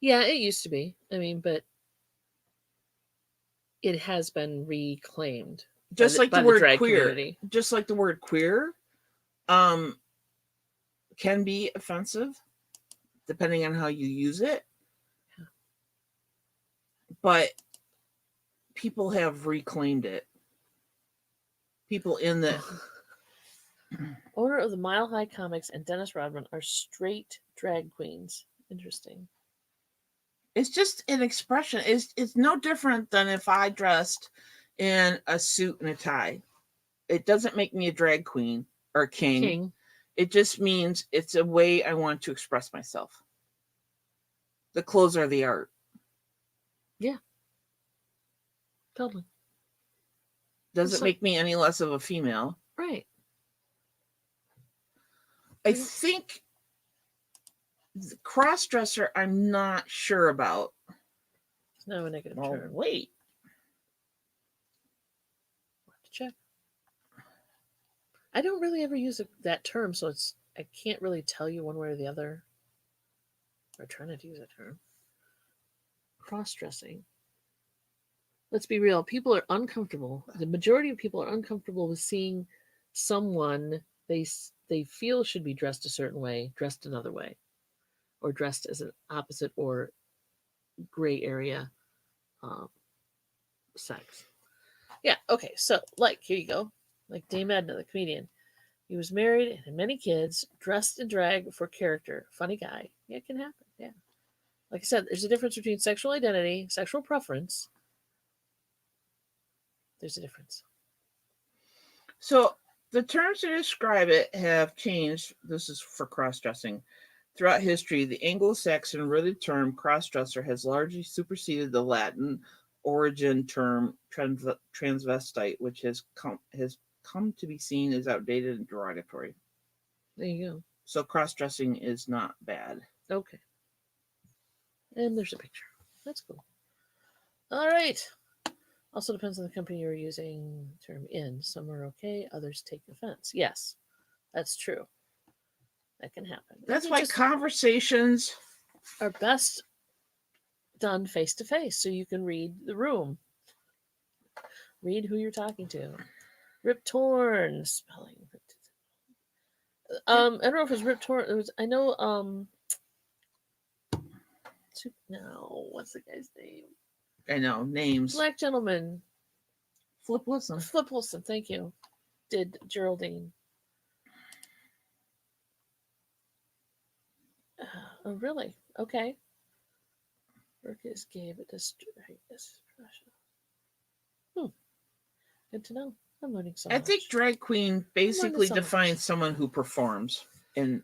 Yeah, it used to be. I mean, but it has been reclaimed Just like by the the word drag queer. community. Just like the word queer can be offensive depending on how you use it. But people have reclaimed it. People in the owner of the Mile High Comics and Dennis Rodman are straight drag queens. Interesting. It's just an expression. It's no different than if I dressed in a suit and a tie. It doesn't make me a drag queen or a king. It just means it's a way I want to express myself. The clothes are the art. Yeah. Totally. Doesn't make me any less of a female. Right. I think cross-dresser I'm not sure about. It's now a negative term. Wait. We'll have to check. I don't really ever use that term, so I can't really tell you one way or the other. Or trying to use that term. Cross-dressing. Let's be real. People are uncomfortable. The majority of people are uncomfortable with seeing someone they feel should be dressed a certain way, dressed another way, or dressed as an opposite or gray area sex. Yeah, okay, so, here you go. Like Dame Edna, the comedian. He was married and had many kids, dressed in drag for character. Funny guy. Yeah, it can happen, yeah. Like I said, there's a difference between sexual identity, sexual preference. There's a difference. So the terms to describe it have changed. This is for cross-dressing. Throughout history, the Anglo-Saxon rooted term cross-dresser has largely superseded the Latin origin term transvestite, which has come to be seen as outdated and derogatory. There you go. So cross-dressing is not bad. Okay. And there's a picture. That's cool. All right. Also depends on the company you're using the term in. Some are okay, others take offense. Yes, that's true. That can happen. That's why conversations are best done face to face, so you can read the room. Read who you're talking to. Rip Torn spelling. I don't know if it was Rip Torn. It was. I know. No, what's the guy's name? I know names. Black gentleman. Flip Wilson. Flip Wilson. Thank you. Did Geraldine. Oh, really? Okay. Burkis gave it this. Good to know. I'm learning so much. I think drag queen basically defines someone who performs in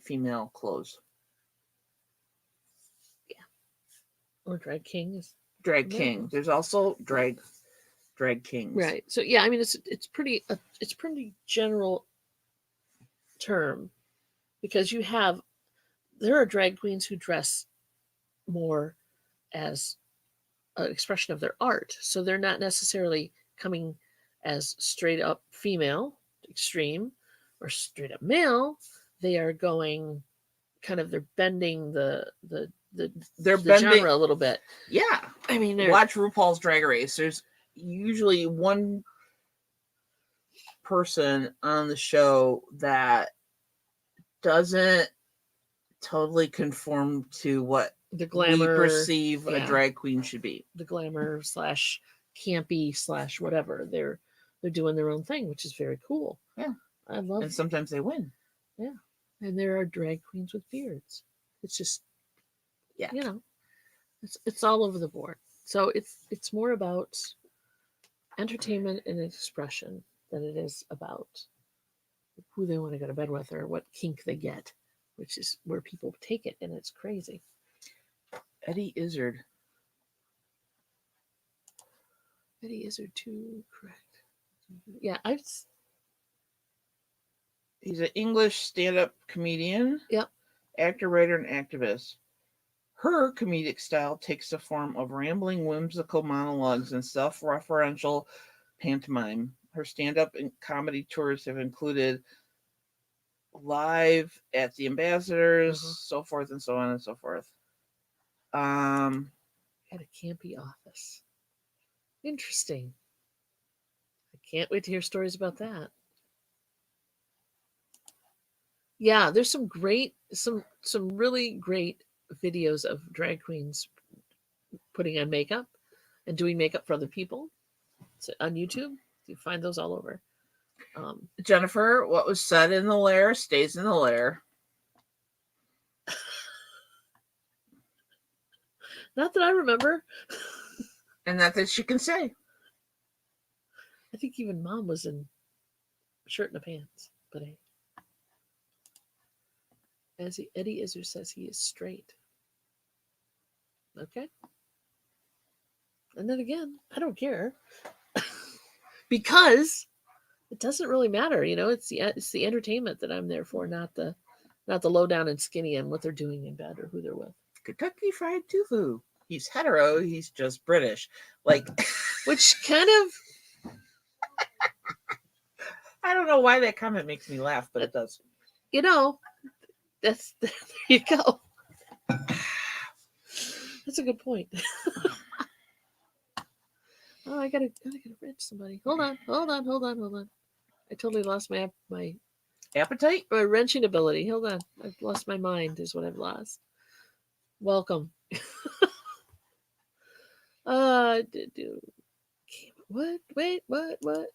female clothes. Yeah. Or drag kings. Drag king. There's also drag kings. Right. So yeah, I mean it's pretty general term, because there are drag queens who dress more as an expression of their art. So they're not necessarily coming as straight up female, extreme, or straight up male. They are going they're bending the genre a little bit. Yeah. I mean, watch RuPaul's Drag Race. There's usually one person on the show that doesn't totally conform to what the glamour we perceive a drag queen should be. The glamour / campy / whatever. They're doing their own thing, which is very cool. Yeah. I love And sometimes they win. Yeah. And there are drag queens with beards. It's just, yeah, it's all over the board. So it's more about entertainment and expression than it is about who they want to go to bed with or what kink they get, which is where people take it, and it's crazy. Eddie Izzard. Eddie Izzard too, correct. Yeah, he's an English stand-up comedian. Yep. Actor, writer, and activist. Her comedic style takes the form of rambling, whimsical monologues and self-referential pantomime. Her stand-up and comedy tours have included live at the Ambassadors, so forth and so on and so forth. At a campy office. Interesting. I can't wait to hear stories about that. Yeah, there's some really great videos of drag queens putting on makeup and doing makeup for other people. It's on YouTube. You find those all over. Jennifer, what was said in the lair stays in the lair. Not that I remember. And not that she can say. I think even Mom was in a shirt and a pants. But hey. Eddie Izzard says he is straight. Okay. And then again, I don't care. Because it doesn't really matter, it's the entertainment that I'm there for, not the low down and skinny and what they're doing in bed or who they're with. Kentucky Fried Tofu. He's hetero, he's just British. Which kind of I don't know why that comment makes me laugh, but it does. That's there you go. That's a good point. Oh, I gotta wrench somebody. Hold on. I totally lost my appetite? My wrenching ability. Hold on. I've lost my mind is what I've lost. Welcome. What? Wait, what?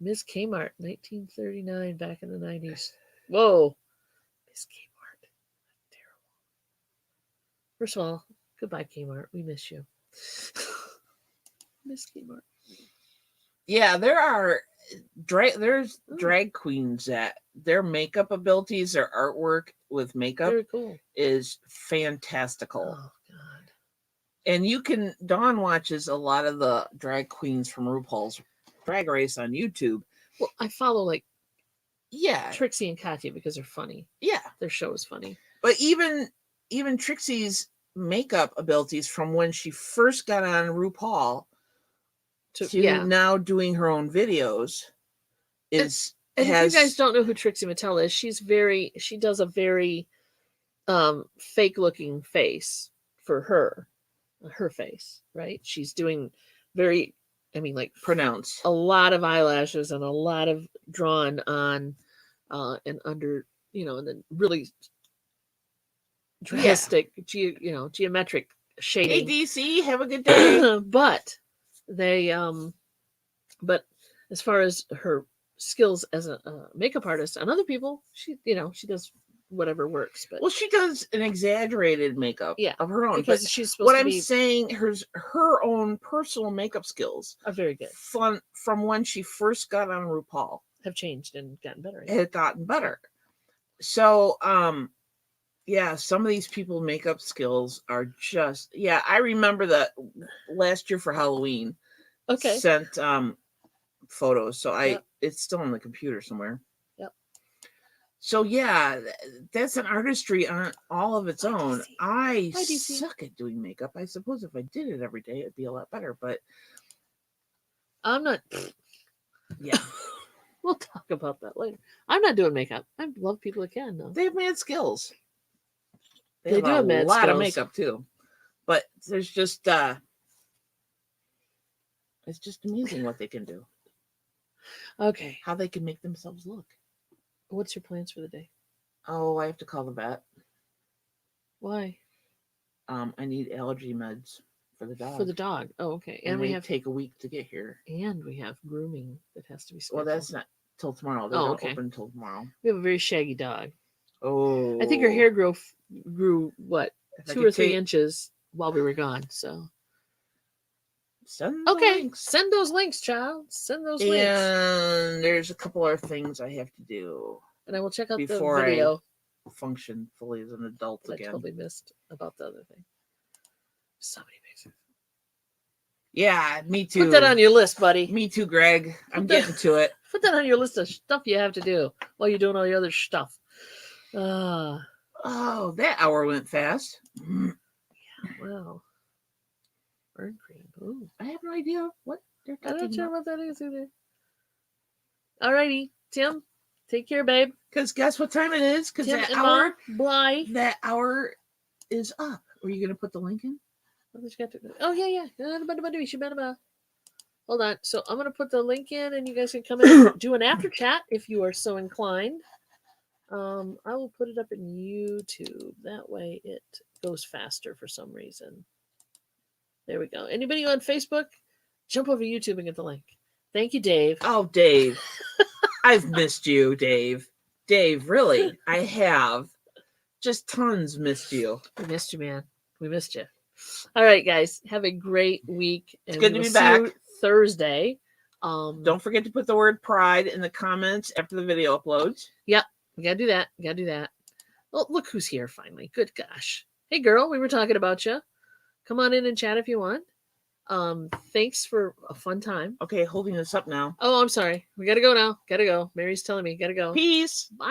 Miss Kmart, 1939, back in the 90s. Whoa. Miss Kmart. Terrible. First of all, goodbye, Kmart. We miss you. Miss Kmart. Yeah, there's drag queens that their makeup abilities, their artwork with makeup very cool. Is fantastical. Oh God. And Dawn watches a lot of the drag queens from RuPaul's Drag Race on YouTube. Well, I follow Trixie and Katya because they're funny. Yeah. Their show is funny. But even Trixie's makeup abilities from when she first got on RuPaul to now doing her own videos is. And if you guys don't know who Trixie Mattel is, she does a very fake looking face for her face, right? She's doing very, pronounced, a lot of eyelashes and a lot of drawn on and under, and then really drastic, geometric shading. Hey DC, have a good day. But as far as her skills as a makeup artist on other people, she does whatever works. But she does an exaggerated makeup of her own. Because she's supposed to be, saying, her own personal makeup skills are very good. From when she first got on RuPaul have changed and gotten better. Had gotten better. So some of these people makeup skills are just I remember that last year for Halloween. Okay. Sent photos. So it's still on the computer somewhere. Yep. So that's an artistry on all of its own. I suck at doing makeup. I suppose if I did it every day, it'd be a lot better, but I'm not. Yeah. We'll talk about that later. I'm not doing makeup. I love people that can, though. They have mad skills. They do have mad skills. A lot of makeup, too. But there's just, it's just amazing what they can do. Okay. How they can make themselves look. What's your plans for the day? Oh, I have to call the vet. Why? I need allergy meds for the dog. For the dog. Oh, okay. And we have to take a week to get here. And we have grooming that has to be scheduled. Well, that's not till tomorrow. They don't open till tomorrow. We have a very shaggy dog. Oh. I think her hair grew what? 2 or 3 inches while we were gone. So. Send those links, child. Send those links. And there's a couple other things I have to do. And I will check out the video. I function fully as an adult again. I totally missed about the other thing. So many pictures. Yeah, me too. Put that on your list, buddy. Me too, Greg. I'm getting to it. Put that on your list of stuff you have to do while you're doing all your other stuff. Oh, that hour went fast. Yeah, wow. Burn cream. Ooh. I have no idea what they're I don't talking care about. what that is either. Alrighty, Tim, take care, babe. Because guess what time it is? Because Tim and Ma, Bly. that hour is up. Are you going to put the link in? Oh, yeah. Hold on. So I'm going to put the link in and you guys can come in and do an after chat if you are so inclined. I will put it up in YouTube. That way it goes faster for some reason. There we go. Anybody on Facebook? Jump over YouTube and get the link. Thank you, Dave. Oh, Dave. I've missed you, Dave. Dave, really. I have. Just tons missed you. We missed you, man. We missed you. All right, guys. Have a great week. It's good to be back. Thursday. Don't forget to put the word pride in the comments after the video uploads. Yep. We got to do that. Oh, look who's here finally. Good gosh. Hey, girl. We were talking about you. Come on in and chat if you want. Thanks for a fun time. Okay, holding this up now. Oh, I'm sorry. We got to go now. Got to go. Mary's telling me. Got to go. Peace. Bye.